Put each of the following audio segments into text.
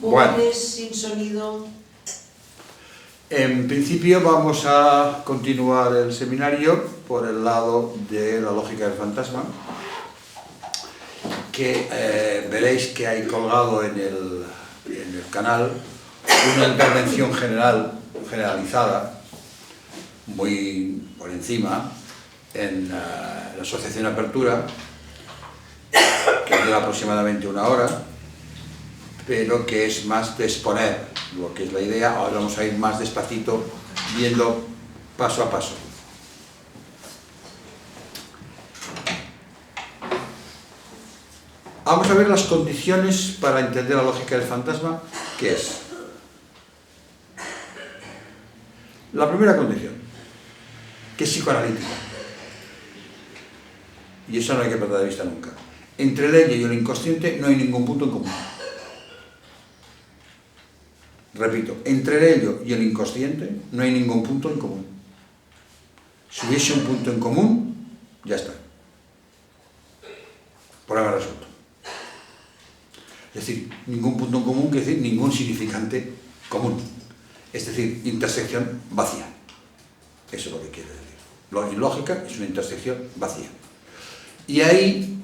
Móviles sin sonido. En principio vamos a continuar el seminario por el lado de la lógica del fantasma, que veréis que hay colgado en el canal una intervención generalizada, muy por encima, en la Asociación Apertura, que dura aproximadamente 1 hora, pero que es más de exponer lo que es la idea. Ahora vamos a ir más despacito, viendo paso a paso. Vamos a ver las condiciones para entender la lógica del fantasma, que es la primera condición, que es psicoanalítica, y eso no hay que perder de vista nunca. Entre el ello y el inconsciente no hay ningún punto en común. Repito, entre el ello y el inconsciente no hay ningún punto en común. Si hubiese un punto en común, ya está. Problema resuelto. Es decir, ningún punto en común quiere decir ningún significante común. Es decir, intersección vacía. Eso es lo que quiere decir. Lo ilógica es una intersección vacía. Y ahí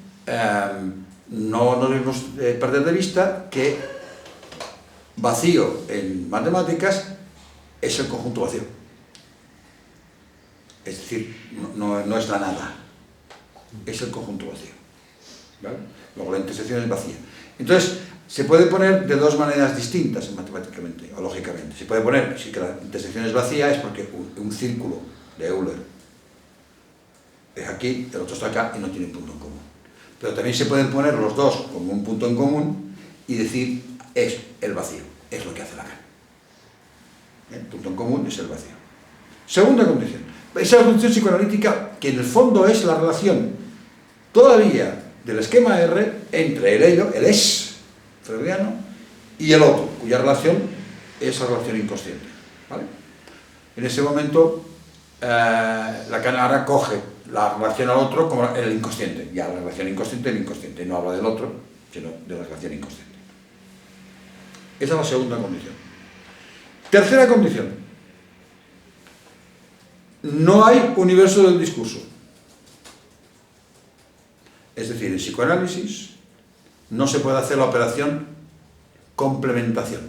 no debemos perder de vista que vacío en matemáticas es el conjunto vacío. Es decir, no es la nada, es el conjunto vacío. ¿Vale? Luego la intersección es vacía. Entonces, se puede poner de dos maneras distintas matemáticamente o lógicamente. Se puede poner, si que la intersección es vacía, es porque un círculo de Euler es aquí, el otro está acá y no tiene punto en común. Pero también se pueden poner los dos como un punto en común y decir es el vacío, es lo que hace Lacan. El punto en común es el vacío. Segunda condición, esa condición psicoanalítica que en el fondo es la relación todavía del esquema R entre el ello, el es freudiano, y el otro, cuya relación es la relación inconsciente. ¿Vale? En ese momento, Lacan ahora coge la relación al otro como el inconsciente, ya la relación inconsciente, el inconsciente, no habla del otro, sino de la relación inconsciente. Esa es la segunda condición. Tercera condición. No hay universo del discurso. Es decir, en psicoanálisis no se puede hacer la operación complementación.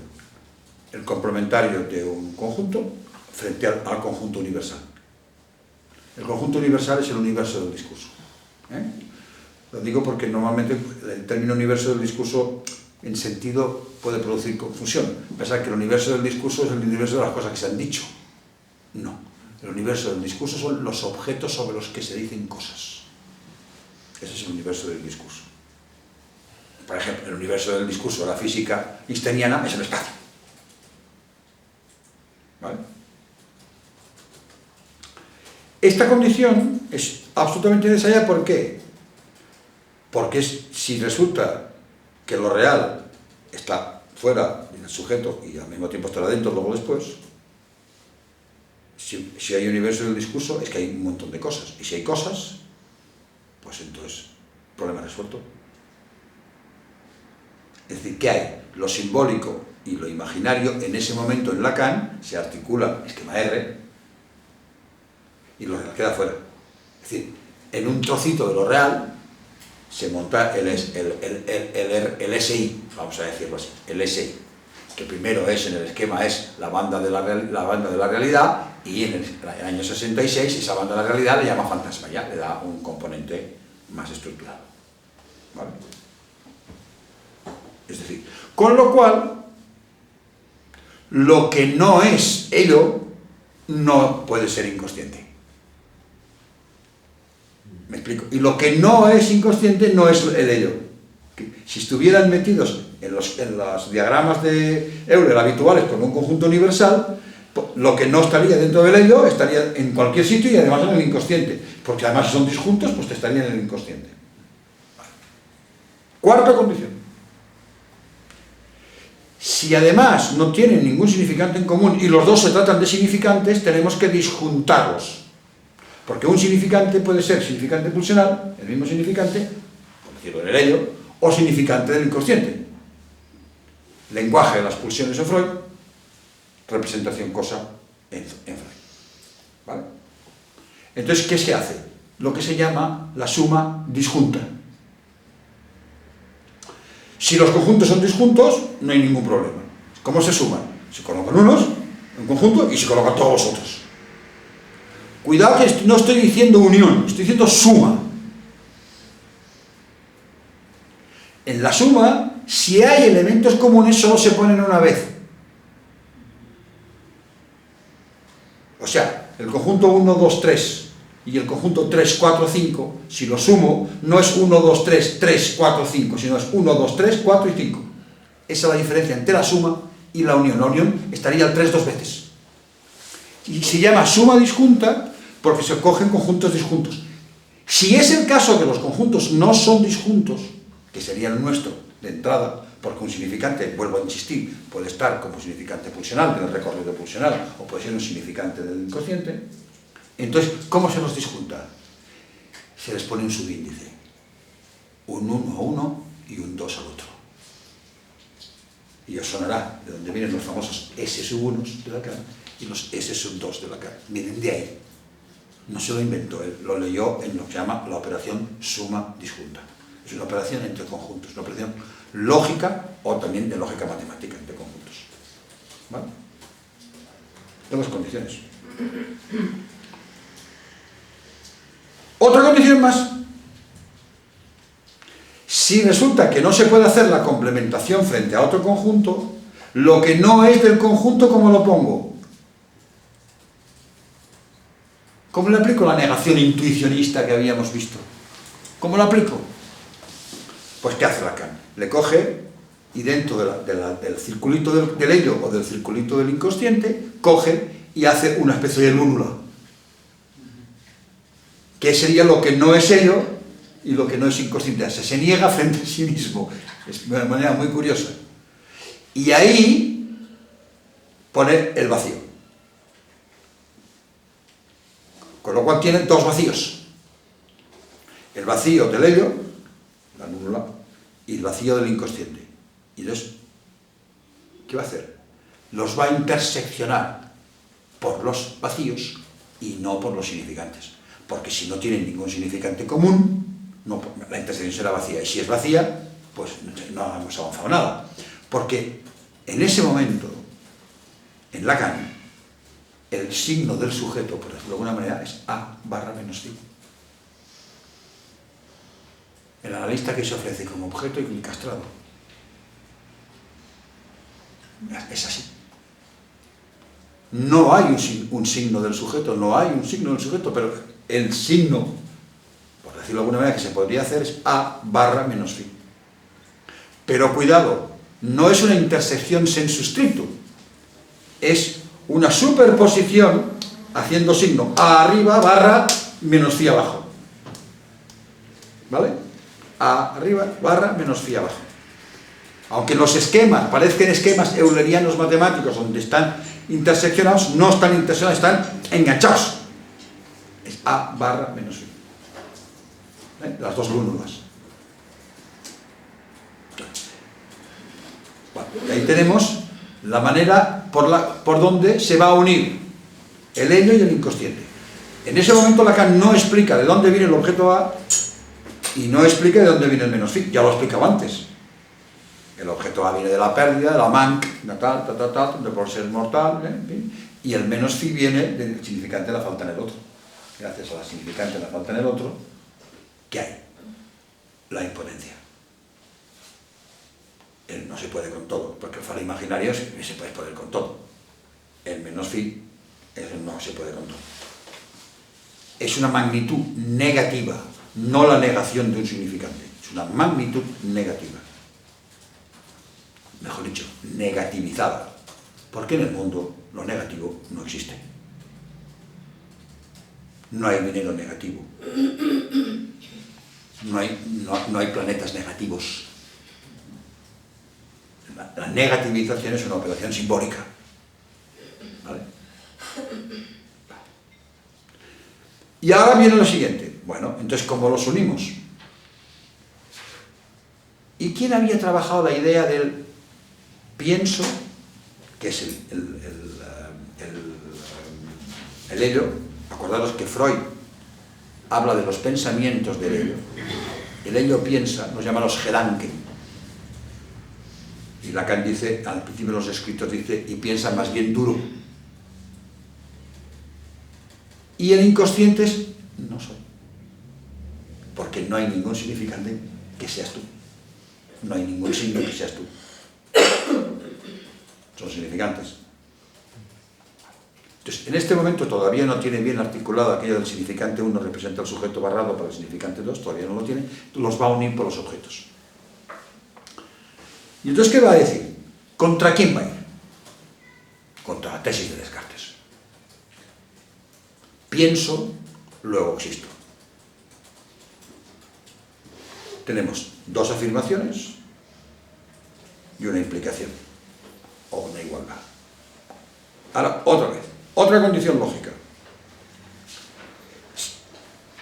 El complementario de un conjunto frente al conjunto universal. El conjunto universal es el universo del discurso. Lo digo porque normalmente el término universo del discurso en sentido puede producir confusión. Pensar que el universo del discurso es el universo de las cosas que se han dicho. No. El universo del discurso son los objetos sobre los que se dicen cosas. Ese es el universo del discurso. Por ejemplo, el universo del discurso de la física einsteiniana es el espacio. ¿Vale? Esta condición es absolutamente necesaria. ¿Por qué? Porque si resulta que lo real está fuera del sujeto y al mismo tiempo estará dentro luego después, si hay universo del discurso es que hay un montón de cosas, y si hay cosas, pues entonces, problema resuelto. Es decir, ¿qué hay? Lo simbólico y lo imaginario en ese momento en Lacan se articula el esquema R y lo real queda fuera. Es decir, en un trocito de lo real se monta el SI, vamos a decirlo así, el SI, que primero es en el esquema es la banda de la realidad, y en el año 66 esa banda de la realidad le llama fantasma, ya le da un componente más estructurado. ¿Vale? Es decir, con lo cual, lo que no es ello no puede ser inconsciente. ¿Me explico? Y lo que no es inconsciente no es el ello. Si estuvieran metidos en los diagramas de Euler habituales con un conjunto universal, lo que no estaría dentro del ello estaría en cualquier sitio y además en el inconsciente. Porque además si son disjuntos, pues te estarían en el inconsciente. Vale. Cuarta condición. Si además no tienen ningún significante en común y los dos se tratan de significantes, tenemos que disjuntarlos. Porque un significante puede ser significante pulsional, el mismo significante, por decirlo en el ello, o significante del inconsciente. lenguaje de las pulsiones en Freud, representación cosa en Freud. ¿Vale? Entonces, ¿qué se hace? Lo que se llama la suma disjunta. Si los conjuntos son disjuntos, no hay ningún problema. ¿Cómo se suman? Se colocan unos en conjunto y se colocan todos los otros. Cuidado que no estoy diciendo unión, estoy diciendo suma. En la suma, si hay elementos comunes, solo se ponen una vez. O sea, el conjunto 1, 2, 3 y el conjunto 3, 4, 5, si lo sumo, no es 1, 2, 3, 3, 4, 5, sino es 1, 2, 3, 4 y 5. Esa es la diferencia entre la suma y la unión. La unión estaría el 3 dos veces. Y se llama suma disjunta porque se cogen conjuntos disjuntos. Si es el caso que los conjuntos no son disjuntos, que sería el nuestro de entrada, porque un significante, vuelvo a insistir, puede estar como significante pulsional, del recorrido pulsional, o puede ser un significante del inconsciente, entonces, ¿cómo se los disjunta? Se les pone un subíndice, un 1 a uno y un 2 al otro. Y os sonará de donde vienen los famosos S1 de Lacan y los S2 de Lacan. Vienen de ahí. No se lo inventó él, lo leyó en lo que se llama la operación suma disjunta. Es una operación entre conjuntos, una operación lógica o también de lógica matemática entre conjuntos. ¿Vale? De las condiciones. Otra condición más. Si resulta que no se puede hacer la complementación frente a otro conjunto, lo que no es del conjunto, ¿cómo lo pongo? ¿Cómo le aplico la negación intuicionista que habíamos visto? ¿Cómo la aplico? Pues ¿qué hace Lacan? Le coge y dentro del circulito del ello o del circulito del inconsciente, coge y hace una especie de lúnula. ¿Qué sería lo que no es ello y lo que no es inconsciente? Se niega frente a sí mismo. Es de una manera muy curiosa. Y ahí pone el vacío. Con lo cual tiene dos vacíos. El vacío del ello, la nula, y el vacío del inconsciente. Y entonces, ¿qué va a hacer? Los va a interseccionar por los vacíos y no por los significantes. Porque si no tienen ningún significante común, no, la intersección será vacía. Y si es vacía, pues no hemos avanzado nada. Porque en ese momento, en Lacan, el signo del sujeto, por decirlo de alguna manera, es A barra menos phi. El analista que se ofrece como objeto y encastrado. Es así. No hay un signo del sujeto, no hay un signo del sujeto, pero el signo, por decirlo de alguna manera, que se podría hacer es A barra menos phi. Pero cuidado, no es una intersección sensu stricto, es una superposición haciendo signo A arriba barra menos phi abajo. ¿Vale? A arriba barra menos phi abajo. Aunque los esquemas parezcan esquemas eulerianos matemáticos donde están interseccionados, no están interseccionados, están enganchados. Es A barra menos phi. Las dos lúnulas. Bueno, y ahí tenemos la manera por donde se va a unir el ello y el inconsciente. En ese momento Lacan no explica de dónde viene el objeto A y no explica de dónde viene el menos phi. Ya lo explicaba antes. El objeto A viene de la pérdida, de la manque, de por ser mortal, y el menos phi viene del significante de la falta en el otro. Gracias a la significante de la falta en el otro, ¿qué hay? La imponencia. Él no se puede con todo, porque el faro imaginario se puede poder con todo. El menos phi, eso no se puede con todo. Es una magnitud negativa, no la negación de un significante. Es una magnitud negativa. Mejor dicho, negativizada. Porque en el mundo lo negativo no existe. No hay dinero negativo. No hay planetas negativos. La negativización es una operación simbólica. ¿Vale? Y ahora viene lo siguiente. Bueno, entonces, ¿cómo los unimos? ¿Y quién había trabajado la idea del pienso, que es el ello. Acordaros que Freud habla de los pensamientos del ello. El ello piensa, nos llama los Gedanken. Y Lacan dice, al principio de los escritos dice, y piensa más bien duro. Y el inconsciente es, no soy. Porque no hay ningún significante que seas tú. No hay ningún signo que seas tú. Son significantes. Entonces, en este momento todavía no tiene bien articulado aquello del significante 1 representa el sujeto barrado para el significante 2, todavía no lo tiene, los va a unir por los objetos. ¿Y entonces qué va a decir? ¿Contra quién va a ir? Contra la tesis de Descartes. Pienso, luego existo. Tenemos dos afirmaciones y una implicación, o una igualdad. Ahora, otra vez, otra condición lógica.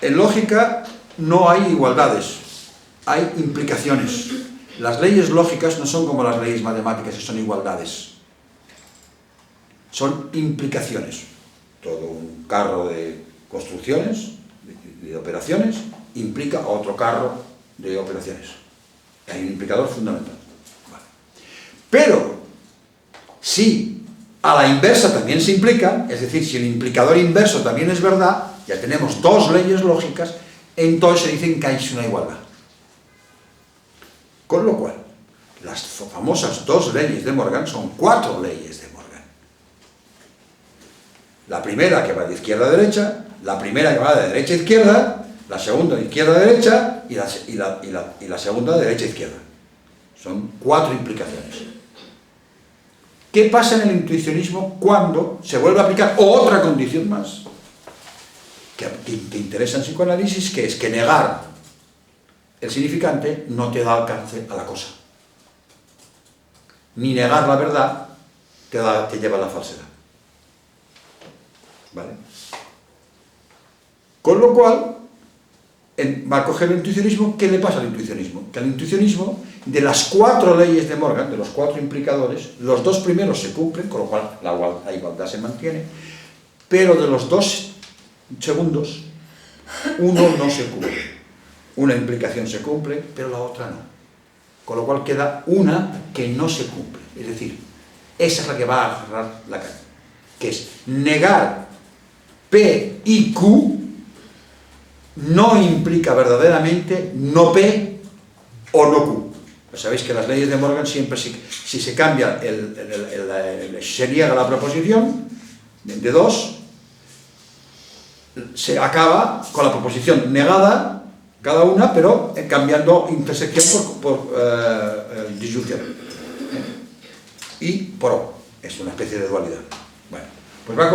En lógica no hay igualdades, hay implicaciones. Las leyes lógicas no son como las leyes matemáticas, que son igualdades. Son implicaciones. Todo un carro de construcciones, de operaciones, implica otro carro de operaciones. Hay un implicador fundamental. Vale. Pero, si a la inversa también se implica, es decir, si el implicador inverso también es verdad, ya tenemos dos leyes lógicas, entonces se dicen que hay una igualdad. Con lo cual, las famosas dos leyes de Morgan son cuatro leyes de Morgan. La primera que va de izquierda a derecha, la primera que va de derecha a izquierda, la segunda de izquierda a derecha y la segunda de derecha a izquierda. Son cuatro implicaciones. ¿Qué pasa en el intuicionismo cuando se vuelve a aplicar otra condición más que interesa en psicoanálisis, que es que negar el significante no te da alcance a la cosa? Ni negar la verdad te lleva a la falsedad. ¿Vale? Con lo cual, va a coger el intuicionismo. ¿Qué le pasa al intuicionismo? Que al intuicionismo, de las cuatro leyes de Morgan, de los cuatro implicadores, los dos primeros se cumplen, con lo cual la igualdad se mantiene, pero de los dos segundos, uno no se cumple. Una implicación se cumple, pero la otra no. Con lo cual queda una que no se cumple. Es decir, esa es la que va a agarrar Lacan, que es negar P y Q no implica verdaderamente no P o no Q. Pues sabéis que las leyes de Morgan siempre, si se cambia, se niega la proposición de dos, se acaba con la proposición negada, cada una, pero cambiando intersección por disyunción. Y por O. Es una especie de dualidad. Bueno, pues va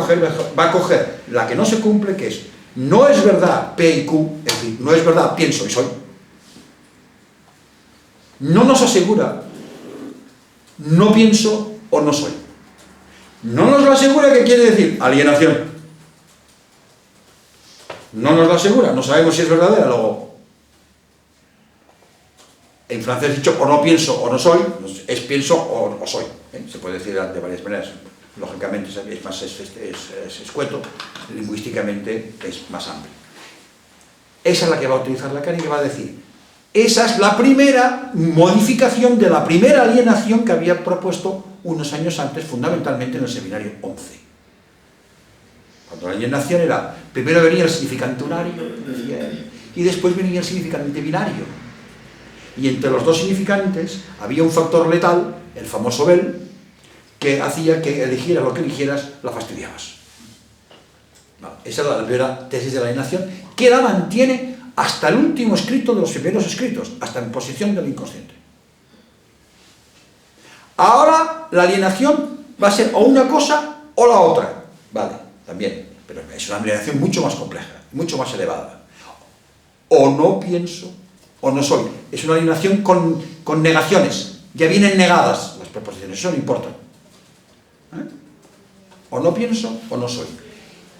a coger la que no se cumple, que es no es verdad P y Q, es decir, no es verdad pienso y soy. No nos asegura no pienso o no soy. No nos lo asegura, ¿qué quiere decir? Alienación. No nos lo asegura, no sabemos si es verdadera, luego en francés dicho o no pienso o no soy, es pienso o soy. Se puede decir de varias maneras. Lógicamente es más escueto, lingüísticamente es más amplio. Esa es la que va a utilizar Lacan y que va a decir, esa es la primera modificación de la primera alienación que había propuesto unos años antes, fundamentalmente en el seminario 11. Cuando la alienación era, primero venía el significante unario, decía él, y después venía el significante binario. Y entre los dos significantes había un factor letal, el famoso Bell, que hacía que eligieras lo que eligieras, la fastidiabas. Vale, esa es la primera tesis de la alienación, que la mantiene hasta el último escrito de los primeros escritos, hasta en posición del inconsciente. Ahora la alienación va a ser o una cosa o la otra. Vale, también, pero es una alienación mucho más compleja, mucho más elevada. O no pienso o no soy. Es una alienación con negaciones. Ya vienen negadas las proposiciones, eso no importa. O no pienso o no soy.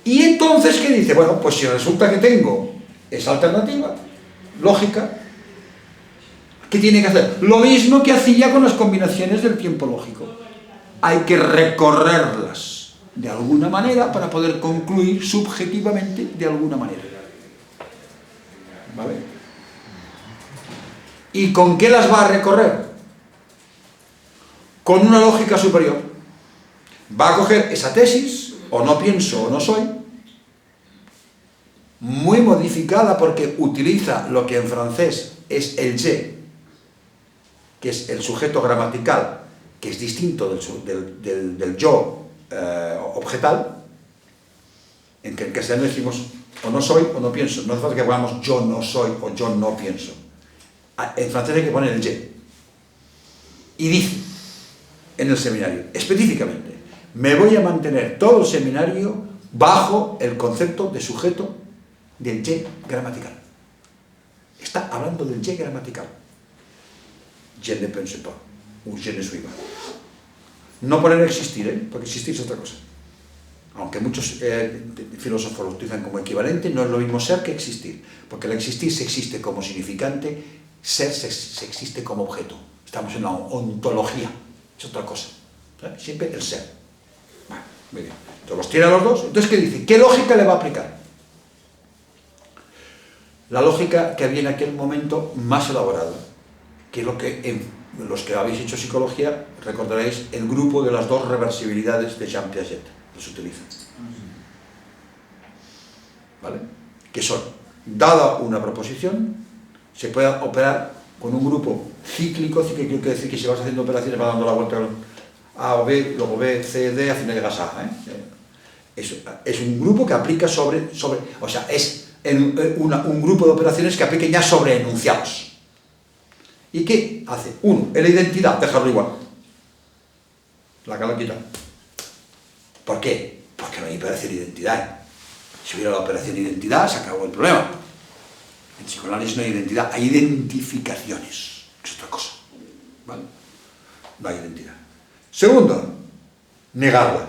Y entonces, ¿qué dice? Bueno, pues si resulta que tengo esa alternativa lógica, ¿Qué tiene que hacer? Lo mismo que hacía con las combinaciones del tiempo lógico. Hay que recorrerlas de alguna manera para poder concluir subjetivamente de alguna manera. ¿Vale? ¿Y con qué las va a recorrer? Con una lógica superior. Va a coger esa tesis, o no pienso o no soy, muy modificada porque utiliza lo que en francés es el je, que es el sujeto gramatical, que es distinto del yo objetal. En castellano decimos o no soy o no pienso. No hace falta que pongamos yo no soy o yo no pienso. En francés hay que poner el je. Y dice en el seminario, específicamente, me voy a mantener todo el seminario bajo el concepto de sujeto del je gramatical. Está hablando del je gramatical. Je ne pense pas, o je ne suis pas. No poner existir, porque existir es otra cosa. Aunque muchos filósofos lo utilizan como equivalente, no es lo mismo ser que existir. Porque el existir se existe como significante, ser se existe como objeto. Estamos en la ontología, es otra cosa. Siempre el ser. Bueno, muy bien. Entonces los tiene a los dos. Entonces, ¿qué dice? ¿Qué lógica le va a aplicar? La lógica que había en aquel momento más elaborada, que es lo que los que habéis hecho psicología recordaréis el grupo de las dos reversibilidades de Jean Piaget, que se utilizan. ¿Vale? Que son, dada una proposición, se puede operar con un grupo cíclico, que quiere decir que si vas haciendo operaciones va dando la vuelta A o B, luego B, C, D, al final llegas a A. Es un grupo que aplica sobre o sea, es un grupo de operaciones que apliquen ya sobre enunciados. ¿Y qué hace? Uno, en la identidad, dejarlo igual. La que lo quita. ¿Por qué? Porque no hay operación de identidad. Si hubiera la operación de identidad, se acabó el problema. En psicoanálisis no hay identidad, hay identificaciones. Es otra cosa. ¿Vale? No hay identidad. Segundo, negarla.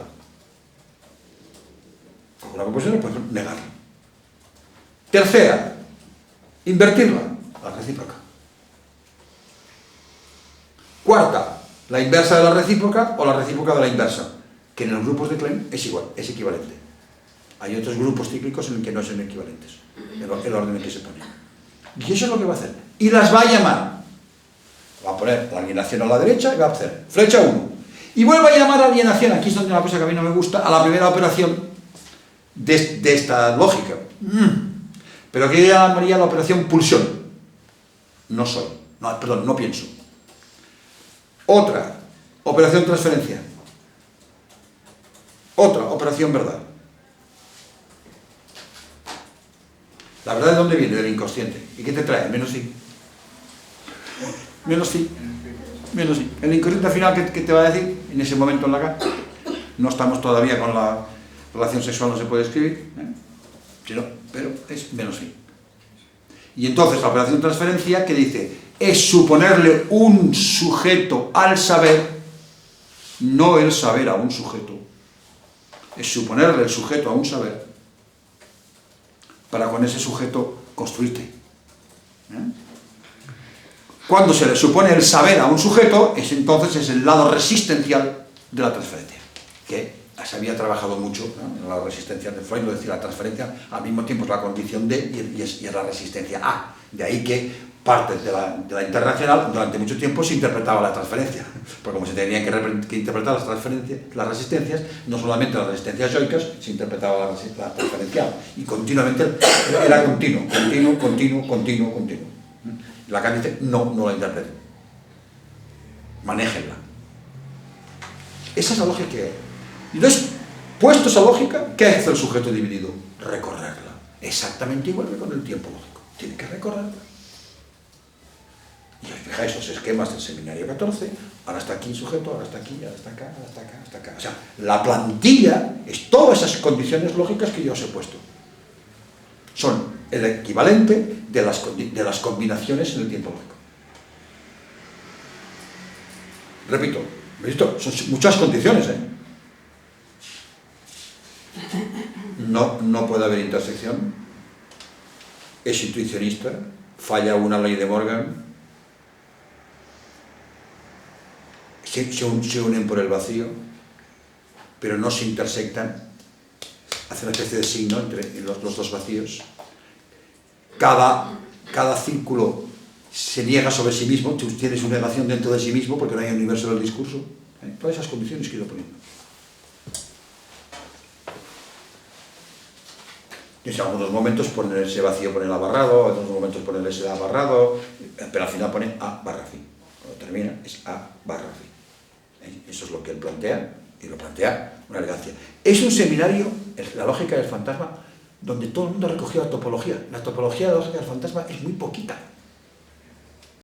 Con una proposición, pues negarla. Tercera, invertirla. La recíproca. Cuarta, la inversa de la recíproca o la recíproca de la inversa, que en los grupos de Klein es igual, es equivalente. Hay otros grupos cíclicos en los que no son equivalentes, el orden en que se pone. Y eso es lo que va a hacer. Y las va a llamar. Va a poner la alienación a la derecha y va a hacer flecha 1. Y vuelve a llamar a alienación, aquí es donde una cosa que a mí no me gusta, a la primera operación de esta lógica. Pero que yo llamaría la operación pulsión. No soy, no pienso. Otra, operación transferencia. Otra, operación verdad. ¿La verdad de dónde viene? Del inconsciente. ¿Y qué te trae? Menos sí. Menos sí. Menos sí. El inconsciente al final, ¿qué te va a decir? En ese momento en la cara. No estamos todavía con la relación sexual, no se puede escribir. Pero es menos sí. Y entonces la operación transferencia, ¿qué dice? Es suponerle un sujeto al saber, no el saber a un sujeto. Es suponerle el sujeto a un saber para con ese sujeto construirte. Cuando se le supone el saber a un sujeto, entonces es el lado resistencial de la transferencia, que se había trabajado mucho, ¿no? En la resistencia de Freud, lo decía, la transferencia al mismo tiempo es la condición D y es la resistencia A. De ahí que parte de la internacional durante mucho tiempo se interpretaba la transferencia, porque como se tenían que interpretar las resistencias, no solamente las resistencias yoicas, se interpretaba la transferencial, y continuamente era continuo. La Lacan dice, no la interpreten, manéjenla. Esa es la lógica que hay. Y entonces, puesto esa lógica, ¿qué hace el sujeto dividido? Recorrerla. Exactamente igual que con el tiempo lógico. Tiene que recorrerla. Y os fijáis los esquemas del seminario 14, ahora está aquí el sujeto, ahora está aquí, ahora está acá, ahora está acá, ahora está acá. O sea, la plantilla es todas esas condiciones lógicas que yo os he puesto. Son el equivalente de las combinaciones en el tiempo lógico. Repito, ¿visto? Son muchas condiciones, No puede haber intersección. Es intuicionista, falla una ley de Morgan, se unen por el vacío, pero no se intersectan, hace una especie de signo entre los dos vacíos. Cada círculo se niega sobre sí mismo, tú tienes una negación dentro de sí mismo porque no hay universo del discurso. Todas esas condiciones que he ido poniendo. Y en algunos momentos poner ese vacío, poner A barrado, en otros momentos poner ese A barrado, pero al final pone A barra fi. Cuando termina es A barra fi. Eso es lo que él plantea, y lo plantea una elegancia. Es un seminario, es la lógica del fantasma, donde todo el mundo ha recogido la topología. La topología de la lógica del fantasma es muy poquita.